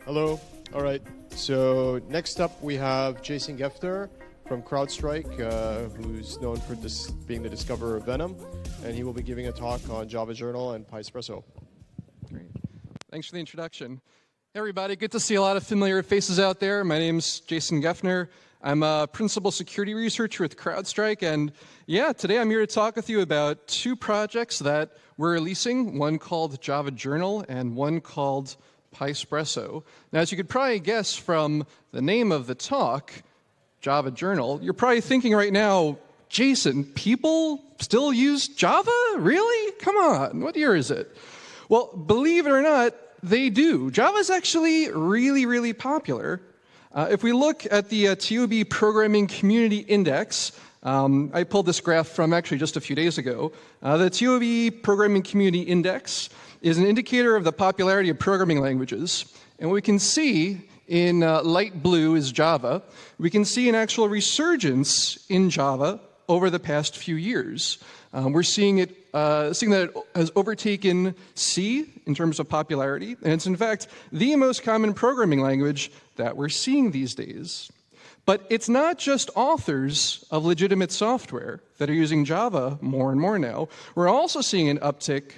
Hello. All right. So next up we have Jason Geffner from CrowdStrike, who's known for being the discoverer of Venom, and he will be giving a talk on JavaJournal and PyEspresso. Great. Thanks for the introduction. Hey everybody, good to see a lot of familiar faces out there. My name's Jason Geffner. I'm a principal security researcher with CrowdStrike, and yeah, today I'm here to talk with you about two projects that we're releasing, one called JavaJournal and one called PyEspresso. Now, as you could probably guess from the name of the talk, JavaJournal, you're probably thinking right now, Jason, people still use Java? Really? Come on, what year is it? Well, believe it or not, they do. Java is actually really, really popular. If we look at the TOB Programming Community Index, I pulled this graph from actually just a few days ago. The TOB Programming Community Index is an indicator of the popularity of programming languages. And what we can see in light blue is Java. We can see an actual resurgence in Java over the past few years. We're seeing that it has overtaken C in terms of popularity, and it's in fact the most common programming language that we're seeing these days. But it's not just authors of legitimate software that are using Java more and more now. We're also seeing an uptick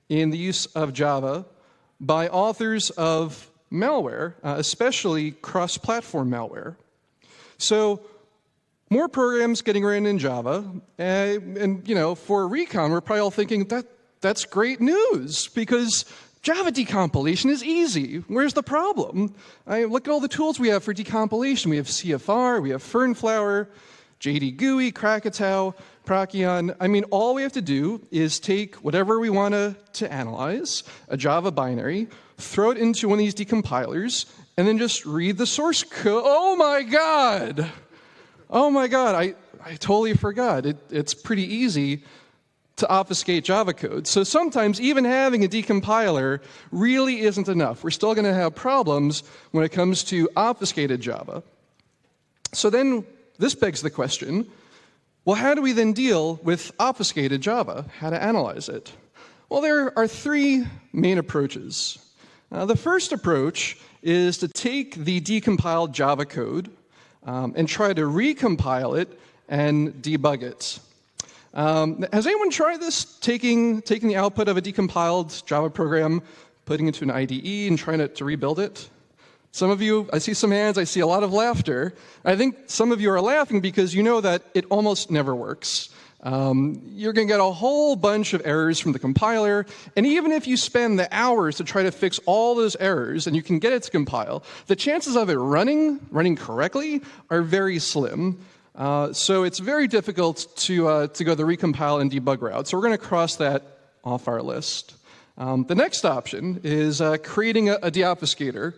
in the use of Java by authors of malware, especially cross-platform malware. So more programs getting written in Java, and you know, for recon, we're probably all thinking that's great news because Java decompilation is easy. Where's the problem? Look at all the tools we have for decompilation. We have CFR, we have Fernflower, JD GUI, Krakatoa, Procyon. I mean, all we have to do is take whatever we want to analyze, a Java binary, throw it into one of these decompilers, and then just read the source code. Oh my God! Oh my God, I totally forgot. It's pretty easy to obfuscate Java code. So sometimes even having a decompiler really isn't enough. We're still going to have problems when it comes to obfuscated Java. So then this begs the question, well, how do we then deal with obfuscated Java? How to analyze it? Well, there are three main approaches. The first approach is to take the decompiled Java code and try to recompile it and debug it. Has anyone tried this, taking the output of a decompiled Java program, putting it into an IDE and trying to rebuild it? Some of you, I see some hands, I see a lot of laughter. I think some of you are laughing because you know that it almost never works. You're going to get a whole bunch of errors from the compiler, and even if you spend the hours to try to fix all those errors and you can get it to compile, the chances of it running correctly are very slim. So it's very difficult to go the recompile and debug route. So we're going to cross that off our list. The next option is creating a deobfuscator.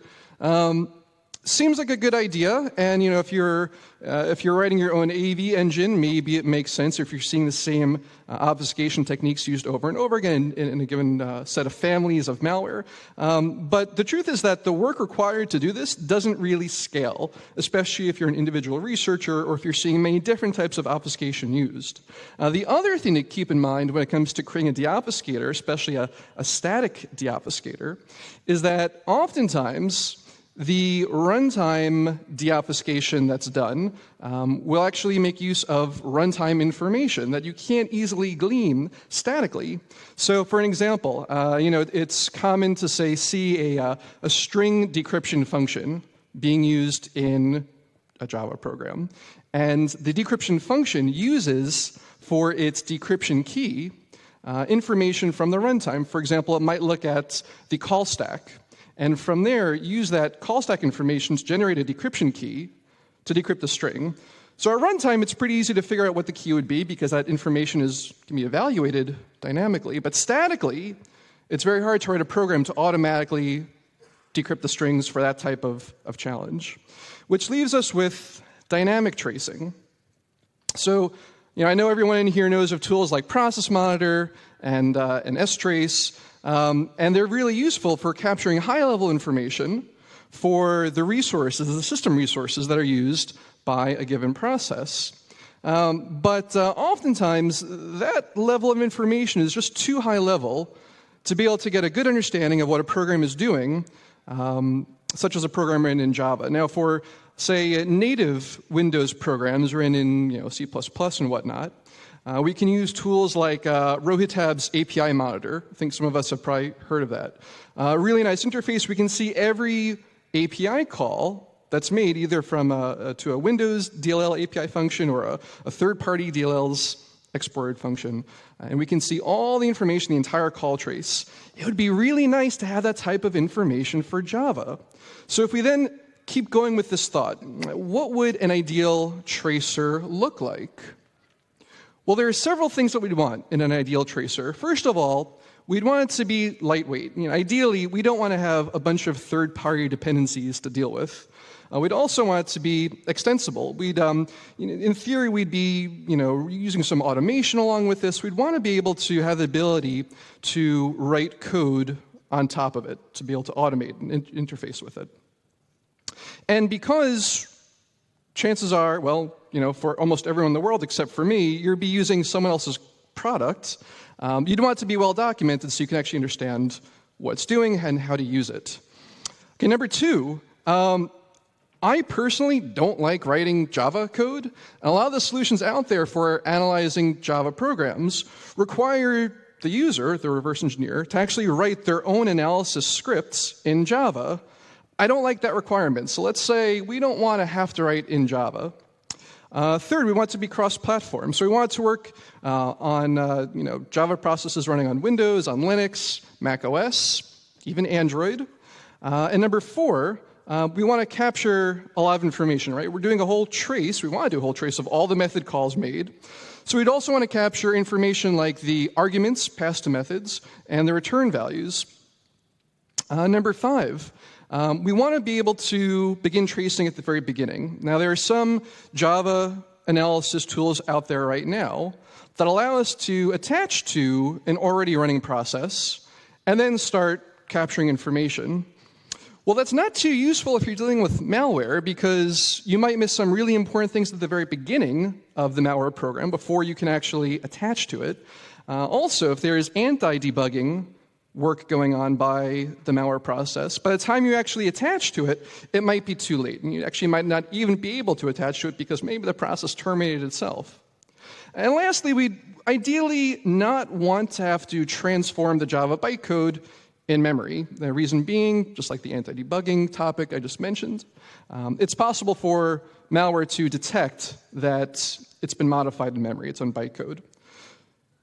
Seems like a good idea, and you know, if you're writing your own AV engine, maybe it makes sense. Or if you're seeing the same obfuscation techniques used over and over again in a given set of families of malware. But the truth is that the work required to do this doesn't really scale, especially if you're an individual researcher or if you're seeing many different types of obfuscation used. The other thing to keep in mind when it comes to creating a deobfuscator, especially a static deobfuscator, is that oftentimes the runtime deobfuscation that's done will actually make use of runtime information that you can't easily glean statically. So for an example, you know, it's common to see a string decryption function being used in a Java program. And the decryption function uses for its decryption key information from the runtime. For example, it might look at the call stack, and from there, use that call stack information to generate a decryption key to decrypt the string. So at runtime, it's pretty easy to figure out what the key would be because that information can be evaluated dynamically. But statically, it's very hard to write a program to automatically decrypt the strings for that type of challenge. Which leaves us with dynamic tracing. So, you know, I know everyone in here knows of tools like Process Monitor and strace. And they're really useful for capturing high-level information for the resources, the system resources that are used by a given process. But oftentimes, that level of information is just too high level to be able to get a good understanding of what a program is doing, such as a program written in Java. Now, for, say, native Windows programs written in C++ and whatnot, we can use tools like Rohitab's API Monitor. I think some of us have probably heard of that. A really nice interface. We can see every API call that's made either from to a Windows DLL API function or a third-party DLL's exported function. And we can see all the information, the entire call trace. It would be really nice to have that type of information for Java. So if we then keep going with this thought, what would an ideal tracer look like? Well, there are several things that we'd want in an ideal tracer. First of all, we'd want it to be lightweight. Ideally, we don't want to have a bunch of third-party dependencies to deal with. We'd also want it to be extensible. We'd, in theory, we'd be, using some automation along with this. We'd want to be able to have the ability to write code on top of it, to be able to automate and interface with it. And because chances are, well, for almost everyone in the world except for me, you'll be using someone else's product. You'd want it to be well documented so you can actually understand what it's doing and how to use it. Okay, number two, I personally don't like writing Java code. And a lot of the solutions out there for analyzing Java programs require the user, the reverse engineer, to actually write their own analysis scripts in Java. I don't like that requirement. So let's say we don't want to have to write in Java. Third, we want it to be cross-platform. So we want it to work on Java processes running on Windows, on Linux, Mac OS, even Android. And number four, we want to capture a lot of information, right? We're doing a whole trace. We want to do a whole trace of all the method calls made. So we'd also want to capture information like the arguments passed to methods and the return values. Number five, we want to be able to begin tracing at the very beginning. Now, there are some Java analysis tools out there right now that allow us to attach to an already running process and then start capturing information. Well, that's not too useful if you're dealing with malware because you might miss some really important things at the very beginning of the malware program before you can actually attach to it. Also, if there is anti-debugging work going on by the malware process, by the time you actually attach to it, it might be too late. And you actually might not even be able to attach to it because maybe the process terminated itself. And lastly, we'd ideally not want to have to transform the Java bytecode in memory. The reason being, just like the anti-debugging topic I just mentioned, it's possible for malware to detect that it's been modified in memory, its own bytecode.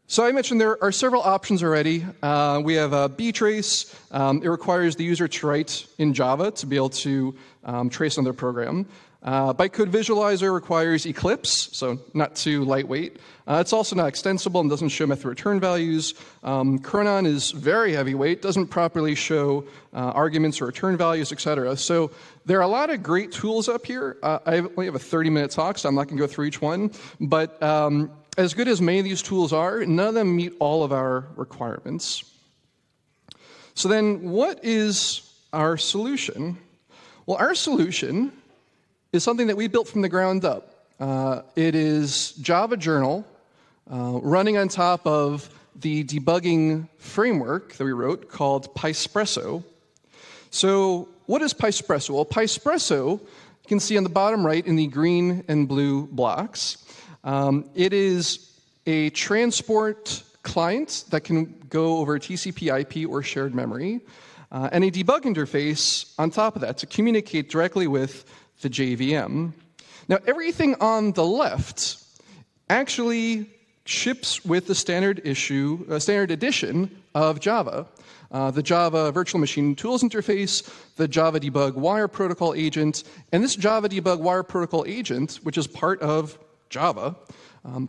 So I mentioned there are several options already. We have btrace. It requires the user to write in Java to be able to trace on their program. Bytecode visualizer requires Eclipse, so not too lightweight. It's also not extensible and doesn't show method return values. Chronon is very heavyweight, doesn't properly show arguments or return values, etc. So there are a lot of great tools up here. I only have a 30-minute talk, so I'm not going to go through each one. But as good as many of these tools are, none of them meet all of our requirements. So then what is our solution? Well, our solution is something that we built from the ground up. It is JavaJournal running on top of the debugging framework that we wrote called Pyspresso. So what is Pyspresso? Well, Pyspresso, you can see on the bottom right in the green and blue blocks. It is a transport client that can go over TCP, IP, or shared memory, and a debug interface on top of that to communicate directly with the JVM. Now, everything on the left actually ships with the standard edition of Java. The Java Virtual Machine Tools interface, the Java Debug Wire Protocol agent, and this Java Debug Wire Protocol agent, which is part of Java,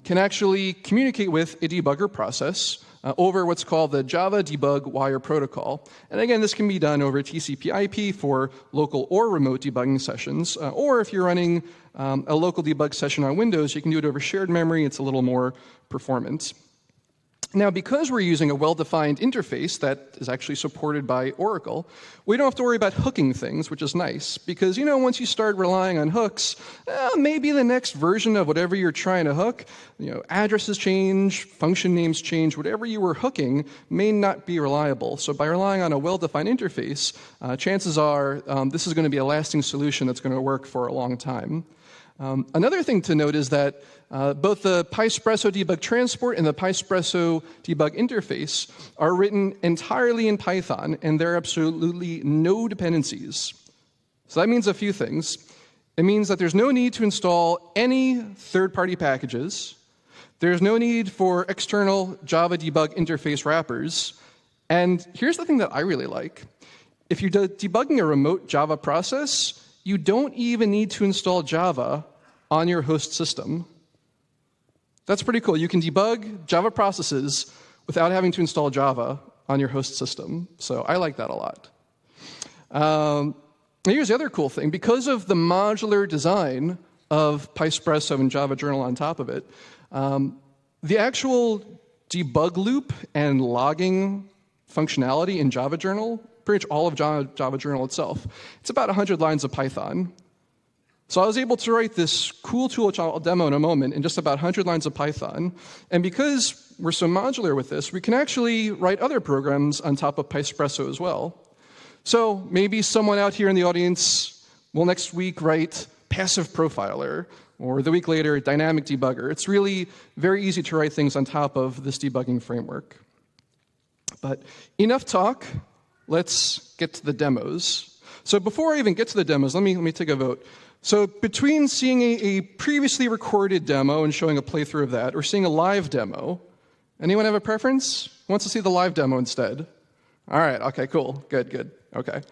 can actually communicate with a debugger process over what's called the Java Debug Wire Protocol. And again, this can be done over TCP/IP for local or remote debugging sessions. Or if you're running a local debug session on Windows, you can do it over shared memory. It's a little more performant. Now, because we're using a well-defined interface that is actually supported by Oracle, we don't have to worry about hooking things, which is nice. Because, once you start relying on hooks, maybe the next version of whatever you're trying to hook, addresses change, function names change, whatever you were hooking may not be reliable. So by relying on a well-defined interface, chances are this is going to be a lasting solution that's going to work for a long time. Another thing to note is that both the PySpresso debug transport and the PySpresso debug interface are written entirely in Python, and there are absolutely no dependencies. So that means a few things. It means that there's no need to install any third-party packages. There's no need for external Java debug interface wrappers. And here's the thing that I really like. If you're debugging a remote Java process, you don't even need to install Java on your host system. That's pretty cool. You can debug Java processes without having to install Java on your host system. So I like that a lot. Here's the other cool thing. Because of the modular design of PySpresso and JavaJournal on top of it, the actual debug loop and logging functionality in JavaJournal, pretty much all of JavaJournal itself, it's about 100 lines of Python. So I was able to write this cool tool, which I'll demo in a moment, in just about 100 lines of Python. And because we're so modular with this, we can actually write other programs on top of PySpresso as well. So maybe someone out here in the audience will next week write passive profiler, or the week later, dynamic debugger. It's really very easy to write things on top of this debugging framework. But enough talk. Let's get to the demos. So before I even get to the demos, let me take a vote. So between seeing a previously recorded demo and showing a playthrough of that, or seeing a live demo, anyone have a preference? Who wants to see the live demo instead? All right, okay, cool, good, okay.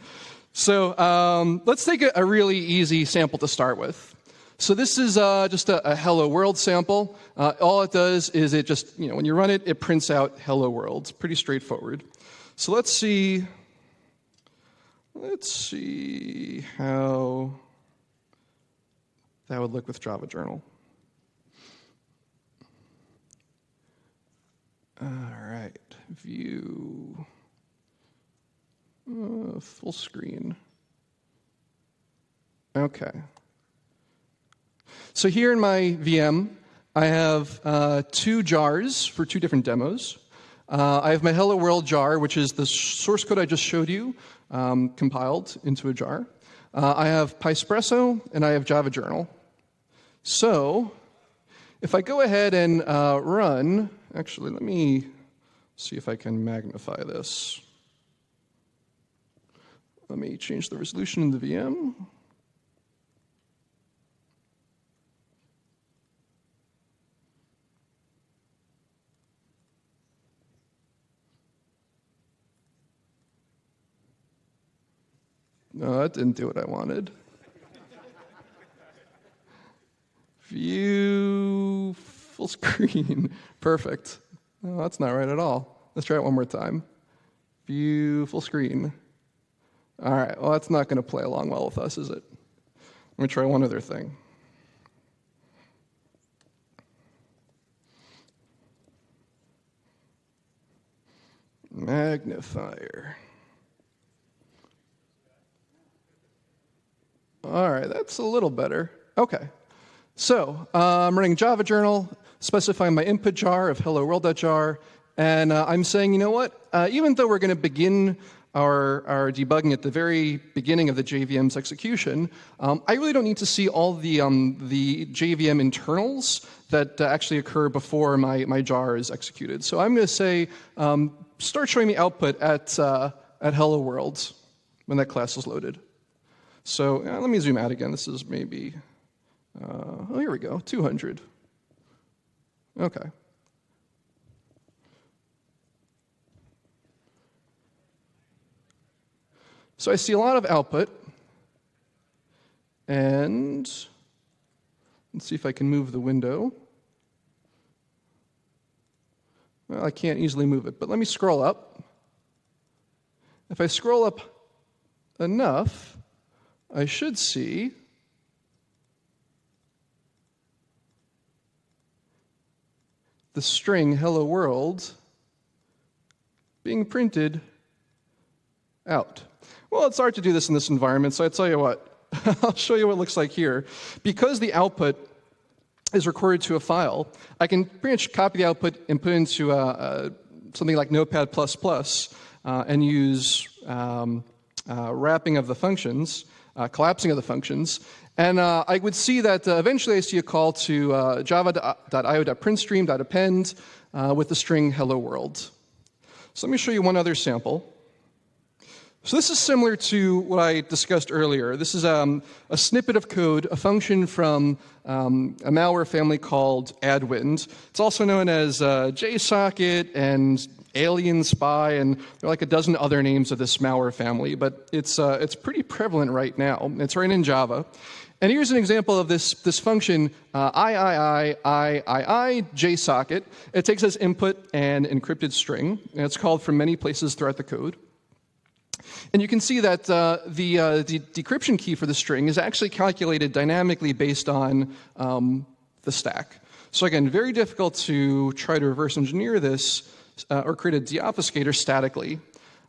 So let's take a really easy sample to start with. So this is just a Hello World sample. All it does is it just, when you run it, it prints out Hello World. It's pretty straightforward. So let's see how that would look with JavaJournal. All right, view, full screen. Okay. So here in my VM, I have 2 jars for 2 different demos. I have my Hello World jar, which is the source code I just showed you, compiled into a jar. I have PySpresso, and I have JavaJournal. So if I go ahead and run, actually, let me see if I can magnify this. Let me change the resolution in the VM. No, that didn't do what I wanted. View full screen. Perfect. No, that's not right at all. Let's try it one more time. View full screen. All right, well, that's not going to play along well with us, is it? Let me try one other thing. Magnifier. All right, that's a little better. Okay. So I'm running JavaJournal, specifying my input jar of hello world.jar, and I'm saying, you know what? Even though we're going to begin our debugging at the very beginning of the JVM's execution, I really don't need to see all the JVM internals that actually occur before my jar is executed. So I'm going to say, start showing me output at hello world when that class is loaded. So let me zoom out again. This is maybe, oh, here we go, 200. Okay. So I see a lot of output. And let's see if I can move the window. Well, I can't easily move it, but let me scroll up. If I scroll up enough, I should see the string hello world being printed out. Well, it's hard to do this in this environment, so I tell you what. I'll show you what it looks like here. Because the output is recorded to a file, I can pretty much copy the output and put it into something like Notepad++ and use wrapping of the functions, collapsing of the functions. And I would see that eventually I see a call to java.io.printstream.append with the string hello world. So let me show you one other sample. So this is similar to what I discussed earlier. This is a snippet of code, a function from a malware family called Adwind. It's also known as JSocket and Alien Spy, and there are like a dozen other names of this malware family, but it's pretty prevalent right now. It's written in Java. And here's an example of this function, JSocket. It takes as input an encrypted string, and it's called from many places throughout the code. And you can see that the decryption key for the string is actually calculated dynamically based on the stack. So again, very difficult to try to reverse engineer this or create a deobfuscator statically.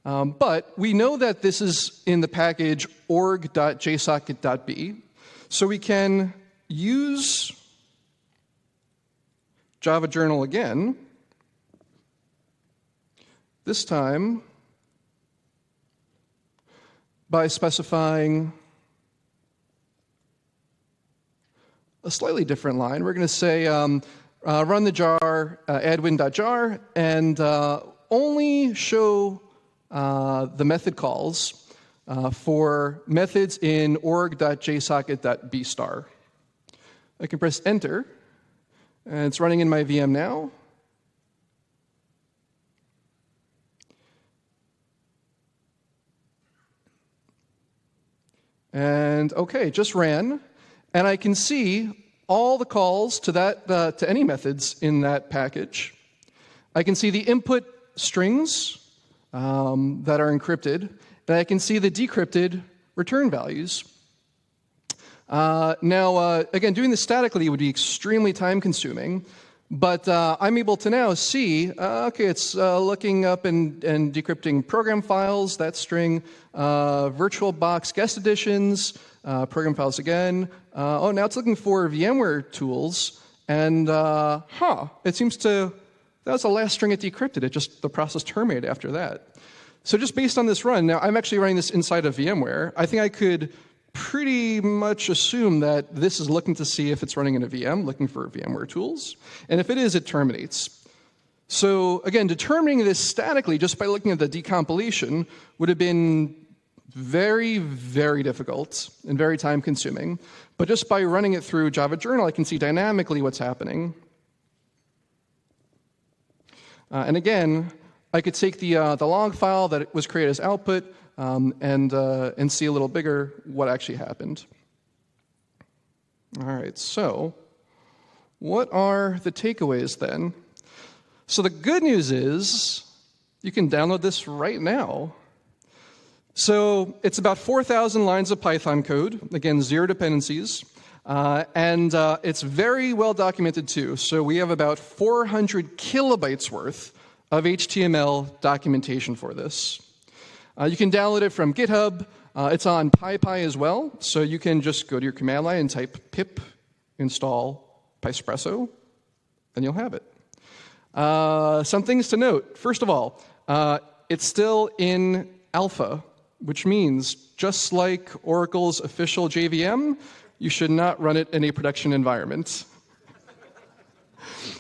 But we know that this is in the package org.jsocket.b. So we can use JavaJournal again, this time by specifying a slightly different line. We're going to say run the jar adwin.jar and only show the method calls for methods in org.jsocket.b star. I can press enter, and it's running in my VM now. And okay, just ran, and I can see all the calls to that to any methods in that package. I can see the input strings that are encrypted, and I can see the decrypted return values. Now, again, doing this statically would be extremely time-consuming, but I'm able to now see, okay, it's looking up and decrypting program files, that string, VirtualBox guest editions, program files again. Oh, now it's looking for VMware tools, and it seems to, that was the last string it decrypted. It just, the process terminated after that. So just based on this run, now I'm actually running this inside of VMware. I think I could pretty much assume that this is looking to see if it's running in a VM, looking for VMware tools. And if it is, it terminates. So again, determining this statically just by looking at the decompilation would have been very, very difficult and very time-consuming. But just by running it through JavaJournal, I can see dynamically what's happening. And again, I could take the log file that was created as output and see a little bigger what actually happened. All right, so what are the takeaways then? So the good news is you can download this right now. So it's about 4,000 lines of Python code, again, 0 dependencies, and it's very well documented too. So we have about 400 kilobytes worth of HTML documentation for this. You can download it from GitHub. It's on PyPy as well, so you can just go to your command line and type pip install Pyspresso, and you'll have it. Some things to note. First of all, it's still in alpha, which means just like Oracle's official JVM, you should not run it in a production environment.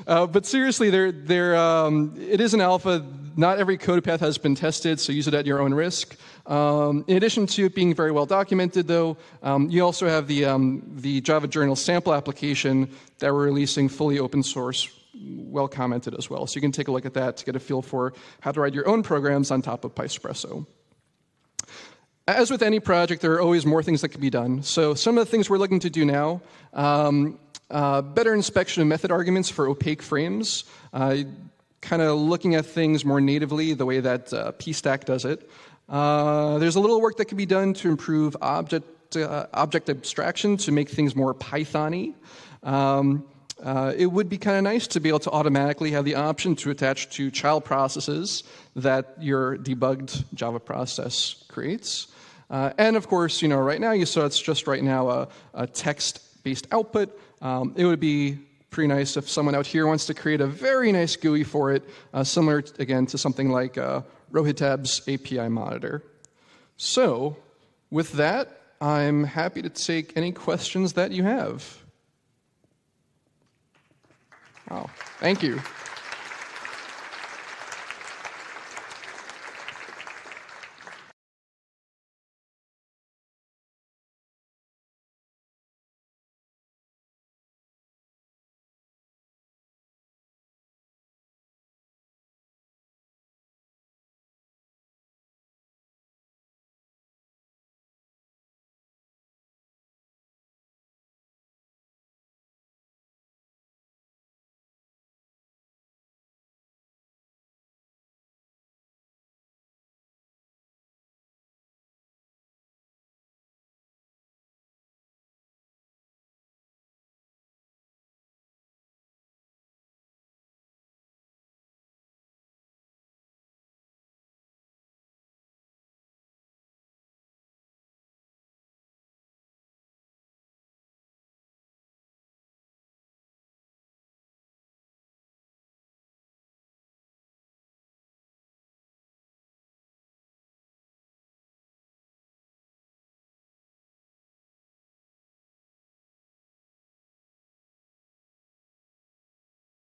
But seriously, it is an alpha. Not every code path has been tested, so use it at your own risk. In addition to it being very well documented, though, you also have the JavaJournal sample application that we're releasing fully open source, well commented as well. So you can take a look at that to get a feel for how to write your own programs on top of Pyspresso. As with any project, there are always more things that can be done. So some of the things we're looking to do now, better inspection of method arguments for opaque frames, kind of looking at things more natively the way that pstack does it. There's a little work that can be done to improve object abstraction to make things more Python-y. it would be kind of nice to be able to automatically have the option to attach to child processes that your debugged Java process creates. And of course, right now you saw it's just right now a text-based output. It would be pretty nice if someone out here wants to create a very nice GUI for it, similar, again, to something like Rohitab's API monitor. So with that, I'm happy to take any questions that you have. Oh, thank you.